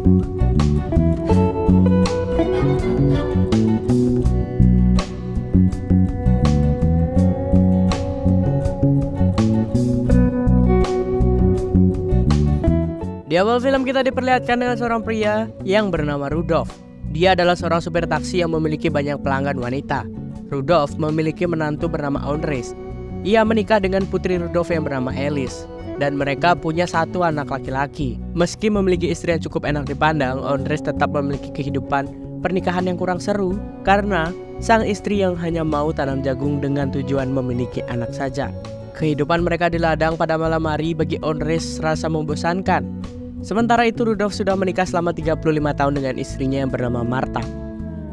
Di awal film kita diperlihatkan dengan seorang pria yang bernama Rudolf. Dia adalah seorang supir taksi yang memiliki banyak pelanggan wanita. Rudolf memiliki menantu bernama Andres. Ia menikah dengan putri Rudolf yang bernama Alice, dan mereka punya satu anak laki-laki. Meski memiliki istri yang cukup enak dipandang, Andres tetap memiliki kehidupan pernikahan yang kurang seru karena sang istri yang hanya mau tanam jagung dengan tujuan memiliki anak saja. Kehidupan mereka di ladang pada malam hari bagi Andres rasa membosankan. Sementara itu Rudolf sudah menikah selama 35 tahun dengan istrinya yang bernama Martha.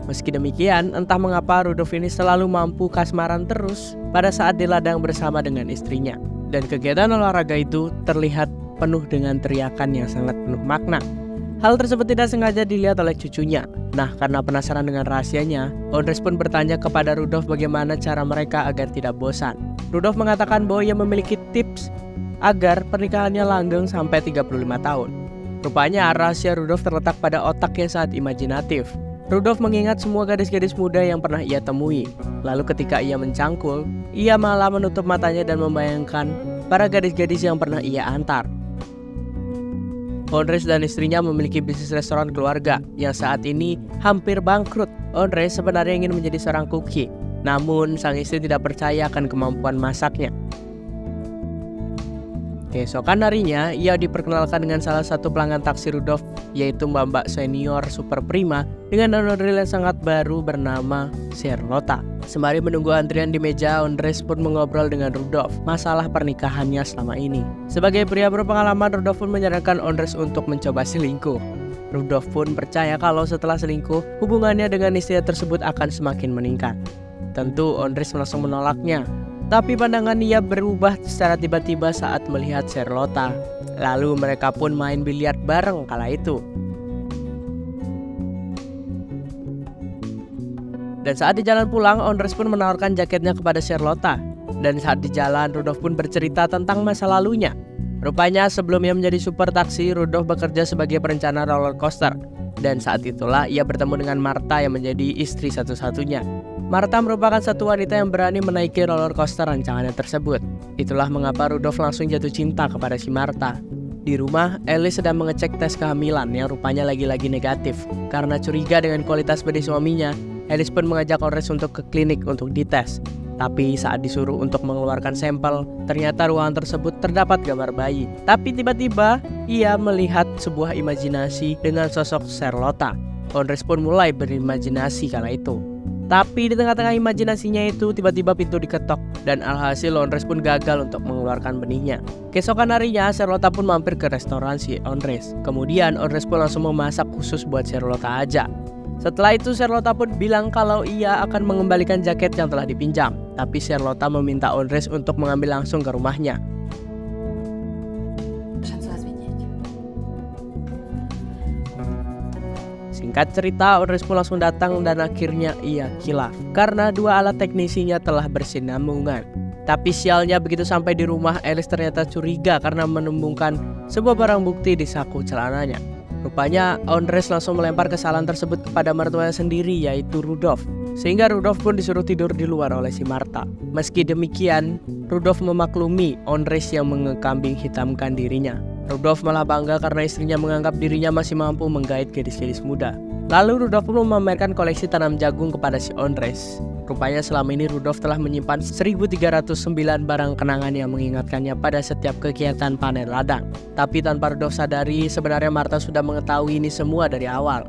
Meski demikian, entah mengapa Rudolf ini selalu mampu kasmaran terus pada saat di ladang bersama dengan istrinya. Dan kegiatan olahraga itu terlihat penuh dengan teriakan yang sangat penuh makna. Hal tersebut tidak sengaja dilihat oleh cucunya. Nah, karena penasaran dengan rahasianya, Andres pun bertanya kepada Rudolf bagaimana cara mereka agar tidak bosan. Rudolf mengatakan bahwa ia memiliki tips agar pernikahannya langgeng sampai 35 tahun. Rupanya rahasia Rudolf terletak pada otak yang sangat imajinatif. Rudolf mengingat semua gadis-gadis muda yang pernah ia temui. Lalu ketika ia mencangkul, ia malah menutup matanya dan membayangkan para gadis-gadis yang pernah ia antar. Andres dan istrinya memiliki bisnis restoran keluarga yang saat ini hampir bangkrut. Andres sebenarnya ingin menjadi seorang koki, namun sang istri tidak percaya akan kemampuan masaknya. Keesokan harinya, ia diperkenalkan dengan salah satu pelanggan taksi Rudolf, yaitu Mbak senior super prima dengan ondel yang sangat baru bernama Charlotta. Sembari menunggu antrian di meja, Andres pun mengobrol dengan Rudolf masalah pernikahannya selama ini. Sebagai pria berpengalaman, Rudolf pun menyarankan Andres untuk mencoba selingkuh. Rudolf pun percaya kalau setelah selingkuh, hubungannya dengan istri tersebut akan semakin meningkat. Tentu Andres langsung menolaknya. Tapi pandangan ia berubah secara tiba-tiba saat melihat Charlotta. Lalu mereka pun main biliar bareng kala itu. Dan saat di jalan pulang, Andres pun menawarkan jaketnya kepada Charlotta. Dan saat di jalan, Rudolf pun bercerita tentang masa lalunya. Rupanya sebelumnya menjadi super taksi, Rudolf bekerja sebagai perencana roller coaster. Dan saat itulah ia bertemu dengan Martha yang menjadi istri satu-satunya. Martha merupakan satu wanita yang berani menaiki roller coaster rancangannya tersebut. Itulah mengapa Rudolf langsung jatuh cinta kepada si Martha. Di rumah, Alice sedang mengecek tes kehamilan yang rupanya lagi-lagi negatif. Karena curiga dengan kualitas bayi suaminya, Alice pun mengajak Andres untuk ke klinik untuk dites. Tapi saat disuruh untuk mengeluarkan sampel, ternyata ruangan tersebut terdapat gambar bayi. Tapi tiba-tiba, ia melihat sebuah imajinasi dengan sosok Charlotta. Andres pun mulai berimajinasi kala itu. Tapi di tengah-tengah imajinasinya itu tiba-tiba pintu diketok dan alhasil Andres pun gagal untuk mengeluarkan benihnya. Keesokan harinya Charlotta pun mampir ke restoran si Andres. Kemudian Andres pun langsung memasak khusus buat Charlotta aja. Setelah itu Charlotta pun bilang kalau ia akan mengembalikan jaket yang telah dipinjam. Tapi Charlotta meminta Andres untuk mengambil langsung ke rumahnya. Singkat cerita, Andres pun langsung datang dan akhirnya ia khilaf karena dua alat teknisinya telah bersinambungan. Tapi sialnya begitu sampai di rumah, Alice ternyata curiga karena menemukan sebuah barang bukti di saku celananya. Rupanya Andres langsung melempar kesalahan tersebut kepada mertuanya sendiri, yaitu Rudolf. Sehingga Rudolf pun disuruh tidur di luar oleh si Martha. Meski demikian, Rudolf memaklumi Andres yang mengekambing hitamkan dirinya. Rudolf malah bangga karena istrinya menganggap dirinya masih mampu menggait gadis-gadis muda. Lalu Rudolf pun memamerkan koleksi tanam jagung kepada si Andres. Rupanya selama ini Rudolf telah menyimpan 1309 barang kenangan yang mengingatkannya pada setiap kegiatan panen ladang. Tapi tanpa Rudolf sadari, sebenarnya Martha sudah mengetahui ini semua dari awal.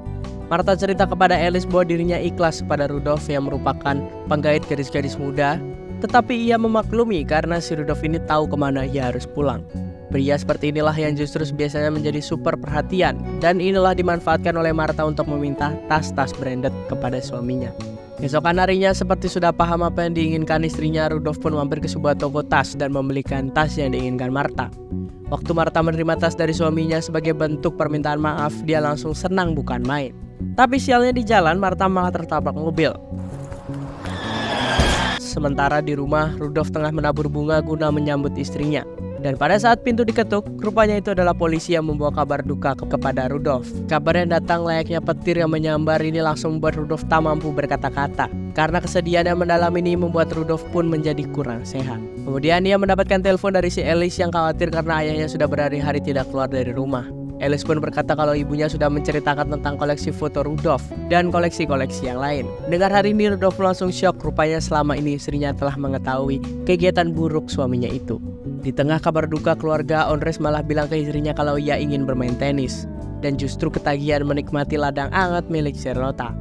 Martha cerita kepada Alice bahwa dirinya ikhlas pada Rudolf yang merupakan penggait gadis-gadis muda. Tetapi ia memaklumi karena si Rudolf ini tahu kemana ia harus pulang. Pria seperti inilah yang justru biasanya menjadi super perhatian. Dan inilah dimanfaatkan oleh Martha untuk meminta tas-tas branded kepada suaminya. Keesokan harinya, seperti sudah paham apa yang diinginkan istrinya, Rudolf pun mampir ke sebuah toko tas dan membelikan tas yang diinginkan Martha. Waktu Martha menerima tas dari suaminya sebagai bentuk permintaan maaf, dia langsung senang bukan main. Tapi sialnya di jalan, Martha malah tertabrak mobil. Sementara di rumah, Rudolf tengah menabur bunga guna menyambut istrinya. Dan pada saat pintu diketuk, rupanya itu adalah polisi yang membawa kabar duka kepada Rudolf. Kabar yang datang layaknya petir yang menyambar ini langsung membuat Rudolf tak mampu berkata-kata. Karena kesedihan yang mendalam ini membuat Rudolf pun menjadi kurang sehat. Kemudian ia mendapatkan telepon dari si Alice yang khawatir karena ayahnya sudah berhari-hari tidak keluar dari rumah. Alice pun berkata kalau ibunya sudah menceritakan tentang koleksi foto Rudolf dan koleksi-koleksi yang lain. Dengar hari ini Rudolf langsung syok, rupanya selama ini istrinya telah mengetahui kegiatan buruk suaminya itu. Di tengah kabar duka keluarga, Ondrej malah bilang ke istrinya kalau ia ingin bermain tenis dan justru ketagihan menikmati ladang hangat milik Charlotte.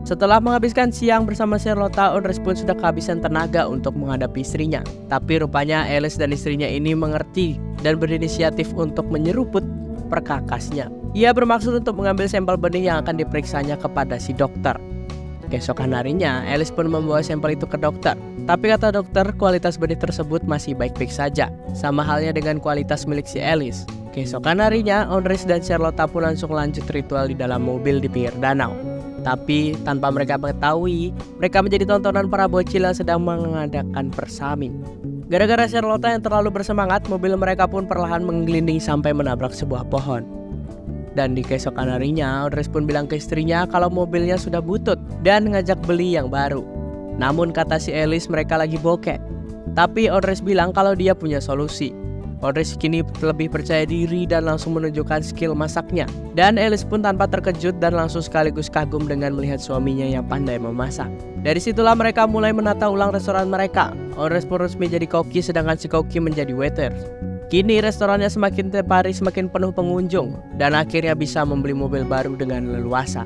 Setelah menghabiskan siang bersama Charlotte, Ondrej pun sudah kehabisan tenaga untuk menghadapi istrinya. Tapi rupanya Alice dan istrinya ini mengerti dan berinisiatif untuk menyeruput perkakasnya. Ia bermaksud untuk mengambil sampel benih yang akan diperiksanya kepada si dokter. Keesokan harinya, Alice pun membawa sampel itu ke dokter. Tapi kata dokter, kualitas benih tersebut masih baik-baik saja. Sama halnya dengan kualitas milik si Alice. Keesokan harinya, Ondrej dan Charlotte pun langsung lanjut ritual di dalam mobil di pinggir danau. Tapi tanpa mereka mengetahui, mereka menjadi tontonan para bocil yang sedang mengadakan persami. Gara-gara Charlotte yang terlalu bersemangat, mobil mereka pun perlahan menggelinding sampai menabrak sebuah pohon. Dan di keesokan harinya, Ondrej pun bilang ke istrinya kalau mobilnya sudah butut dan ngajak beli yang baru. Namun kata si Alice mereka lagi bokeh. Tapi Ondrej bilang kalau dia punya solusi. Ondrej kini lebih percaya diri dan langsung menunjukkan skill masaknya. Dan Alice pun tanpa terkejut dan langsung sekaligus kagum dengan melihat suaminya yang pandai memasak. Dari situlah mereka mulai menata ulang restoran mereka. Ondrej pun resmi jadi koki sedangkan si koki menjadi waiter. Kini restorannya semakin tiap hari semakin penuh pengunjung dan akhirnya bisa membeli mobil baru dengan leluasa.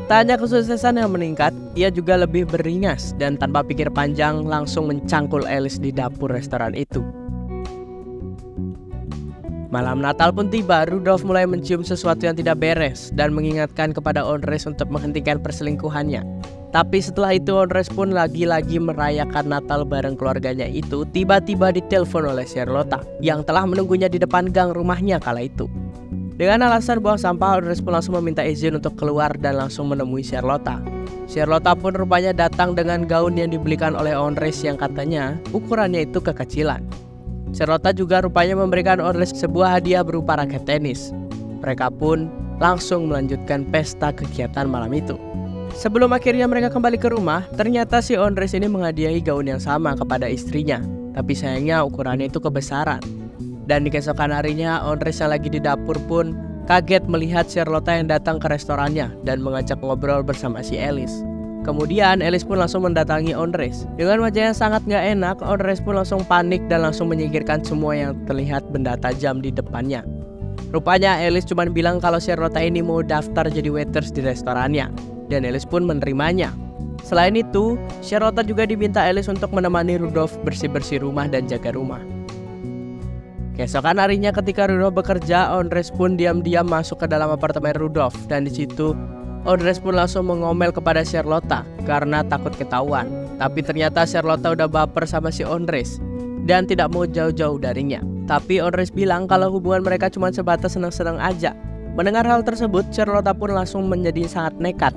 Tak hanya kesuksesan yang meningkat, ia juga lebih beringas dan tanpa pikir panjang langsung mencangkul Alice di dapur restoran itu. Malam Natal pun tiba, Rudolf mulai mencium sesuatu yang tidak beres dan mengingatkan kepada Ondrej untuk menghentikan perselingkuhannya. Tapi setelah itu Ondrej pun lagi-lagi merayakan Natal bareng keluarganya itu tiba-tiba ditelepon oleh Charlotte yang telah menunggunya di depan gang rumahnya kala itu. Dengan alasan buang sampah, Ondrej pun langsung meminta izin untuk keluar dan langsung menemui Charlotte. Charlotte pun rupanya datang dengan gaun yang dibelikan oleh Ondrej yang katanya ukurannya itu kekecilan. Charlotte juga rupanya memberikan Ondrej sebuah hadiah berupa raket tenis. Mereka pun langsung melanjutkan pesta kegiatan malam itu. Sebelum akhirnya mereka kembali ke rumah, ternyata si Ondrej ini menghadiahi gaun yang sama kepada istrinya. Tapi sayangnya ukurannya itu kebesaran. Dan di keesokan harinya, Ondrej yang lagi di dapur pun kaget melihat Charlotte yang datang ke restorannya dan mengajak ngobrol bersama si Alice. Kemudian Alice pun langsung mendatangi Ondrej. Dengan wajah yang sangat gak enak, Ondrej pun langsung panik dan langsung menyingkirkan semua yang terlihat benda tajam di depannya. Rupanya Alice cuma bilang kalau Charlotte ini mau daftar jadi waiters di restorannya. Dan Alice pun menerimanya. Selain itu, Charlotte juga diminta Alice untuk menemani Rudolf bersih-bersih rumah dan jaga rumah. Keesokan harinya ketika Rudolf bekerja, Ondrej pun diam-diam masuk ke dalam apartemen Rudolf. Dan di situ, Ondrej pun langsung mengomel kepada Charlotte karena takut ketahuan. Tapi ternyata Charlotte udah baper sama si Ondrej dan tidak mau jauh-jauh darinya. Tapi Ondrej bilang kalau hubungan mereka cuma sebatas senang-senang aja. Mendengar hal tersebut, Charlotte pun langsung menjadi sangat nekat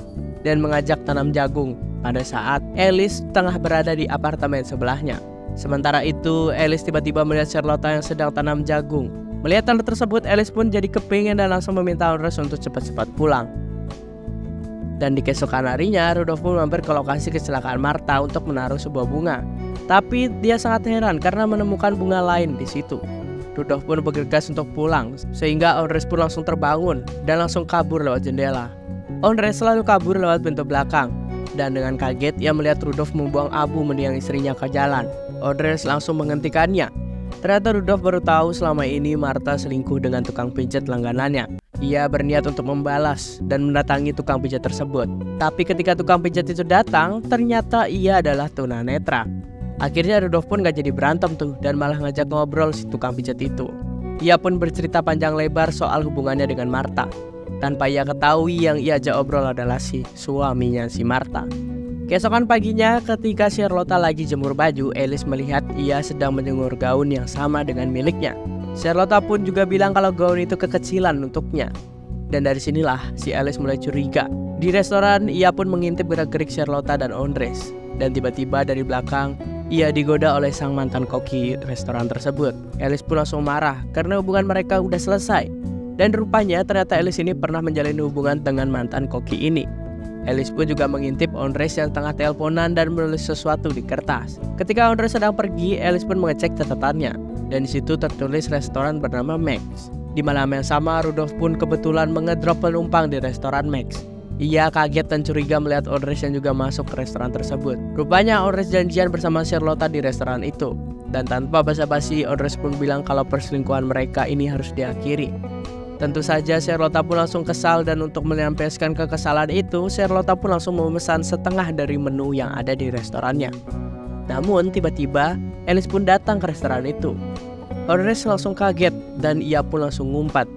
dan mengajak tanam jagung pada saat Alice tengah berada di apartemen sebelahnya. Sementara itu, Alice tiba-tiba melihat Charlotte yang sedang tanam jagung. Melihat hal tersebut, Alice pun jadi kepingin dan langsung meminta Ondrej untuk cepat-cepat pulang. Dan di keesokan harinya, Rudolf pun mampir ke lokasi kecelakaan Martha untuk menaruh sebuah bunga. Tapi dia sangat heran karena menemukan bunga lain di situ. Rudolf pun bergegas untuk pulang, sehingga Ondrej pun langsung terbangun dan langsung kabur lewat jendela. Ondrej selalu kabur lewat pintu belakang, dan dengan kaget ia melihat Rudolf membuang abu mendiang istrinya ke jalan. Ondrej langsung menghentikannya. Ternyata Rudolf baru tahu selama ini Martha selingkuh dengan tukang pijat langganannya. Ia berniat untuk membalas dan mendatangi tukang pijat tersebut. Tapi ketika tukang pijat itu datang, ternyata ia adalah tunanetra. Akhirnya Rudolf pun gak jadi berantem tuh dan malah ngajak ngobrol si tukang pijat itu. Ia pun bercerita panjang lebar soal hubungannya dengan Martha. Tanpa ia ketahui yang ia ajak obrol adalah si suaminya si Martha. Keesokan paginya ketika Charlotte lagi jemur baju, Alice melihat ia sedang menjemur gaun yang sama dengan miliknya. Charlotte pun juga bilang kalau gaun itu kekecilan untuknya. Dan dari sinilah si Alice mulai curiga. Di restoran ia pun mengintip gerak-gerik Charlotte dan Ondrej. Dan tiba-tiba dari belakang, ia digoda oleh sang mantan koki restoran tersebut. Alice pun langsung marah karena hubungan mereka udah selesai. Dan rupanya ternyata Alice ini pernah menjalin hubungan dengan mantan koki ini. Alice pun juga mengintip Andres yang tengah teleponan dan menulis sesuatu di kertas. Ketika Andres sedang pergi, Alice pun mengecek catatannya. Dan di situ tertulis restoran bernama Max. Di malam yang sama, Rudolf pun kebetulan mengedrop penumpang di restoran Max. Ia kaget dan curiga melihat Andres yang juga masuk ke restoran tersebut. Rupanya Andres janjian bersama Charlotte di restoran itu. Dan tanpa basa-basi, Andres pun bilang kalau perselingkuhan mereka ini harus diakhiri. Tentu saja Charlotte pun langsung kesal, dan untuk melampiaskan kekesalan itu, Charlotte pun langsung memesan setengah dari menu yang ada di restorannya. Namun tiba-tiba Alice pun datang ke restoran itu. Andres langsung kaget dan ia pun langsung ngumpat.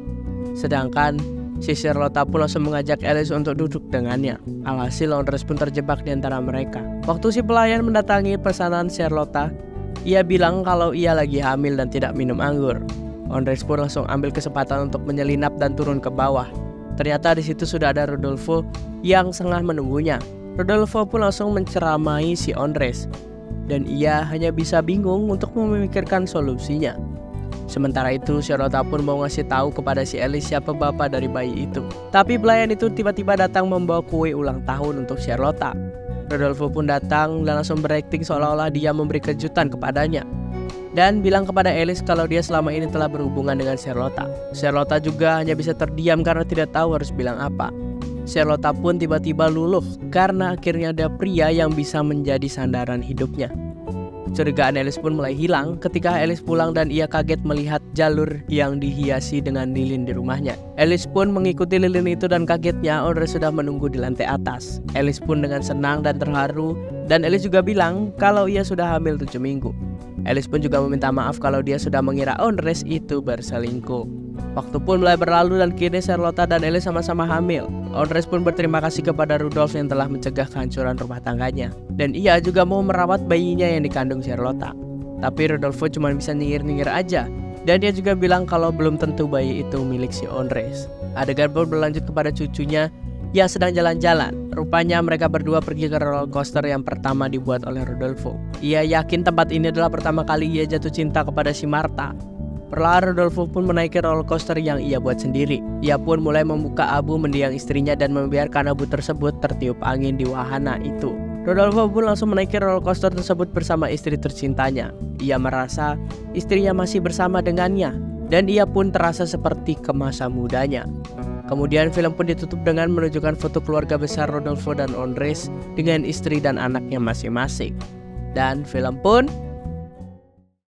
Sedangkan si Charlotte pun langsung mengajak Alice untuk duduk dengannya. Alhasil Andres pun terjebak di antara mereka. Waktu si pelayan mendatangi pesanan Charlotte, ia bilang kalau ia lagi hamil dan tidak minum anggur. Andres pun langsung ambil kesempatan untuk menyelinap dan turun ke bawah. Ternyata di situ sudah ada Rodolfo yang tengah menunggunya. Rodolfo pun langsung menceramai si Andres, dan ia hanya bisa bingung untuk memikirkan solusinya. Sementara itu, Charlotte pun mau ngasih tahu kepada si Alice siapa bapak dari bayi itu. Tapi pelayan itu tiba-tiba datang membawa kue ulang tahun untuk Charlotte. Rodolfo pun datang dan langsung berakting seolah-olah dia memberi kejutan kepadanya. Dan bilang kepada Alice kalau dia selama ini telah berhubungan dengan Charlotte. Charlotte juga hanya bisa terdiam karena tidak tahu harus bilang apa. Charlotte pun tiba-tiba luluh karena akhirnya ada pria yang bisa menjadi sandaran hidupnya. Kecurigaan Alice pun mulai hilang ketika Alice pulang dan ia kaget melihat jalur yang dihiasi dengan lilin di rumahnya. Alice pun mengikuti lilin itu dan kagetnya Andres sudah menunggu di lantai atas. Alice pun dengan senang dan terharu, dan Alice juga bilang kalau ia sudah hamil 7 minggu. Alice pun juga meminta maaf kalau dia sudah mengira Andres itu berselingkuh. Waktu pun mulai berlalu dan kini Charlotte dan Alice sama-sama hamil. Andres pun berterima kasih kepada Rudolf yang telah mencegah kehancuran rumah tangganya. Dan ia juga mau merawat bayinya yang dikandung Charlotte. Tapi Rodolfo cuma bisa nyengir-nyengir aja. Dan dia juga bilang kalau belum tentu bayi itu milik si Andres. Adegan pun berlanjut kepada cucunya yang sedang jalan-jalan. Rupanya mereka berdua pergi ke roller coaster yang pertama dibuat oleh Rodolfo. Ia yakin tempat ini adalah pertama kali ia jatuh cinta kepada si Marta. Perlahan Rodolfo pun menaiki roller coaster yang ia buat sendiri. Ia pun mulai membuka abu mendiang istrinya dan membiarkan abu tersebut tertiup angin di wahana itu. Rodolfo pun langsung menaiki roller coaster tersebut bersama istri tercintanya. Ia merasa istrinya masih bersama dengannya, dan ia pun terasa seperti ke masa mudanya. Kemudian film pun ditutup dengan menunjukkan foto keluarga besar Rodolfo dan Andres dengan istri dan anaknya masing-masing. Dan film pun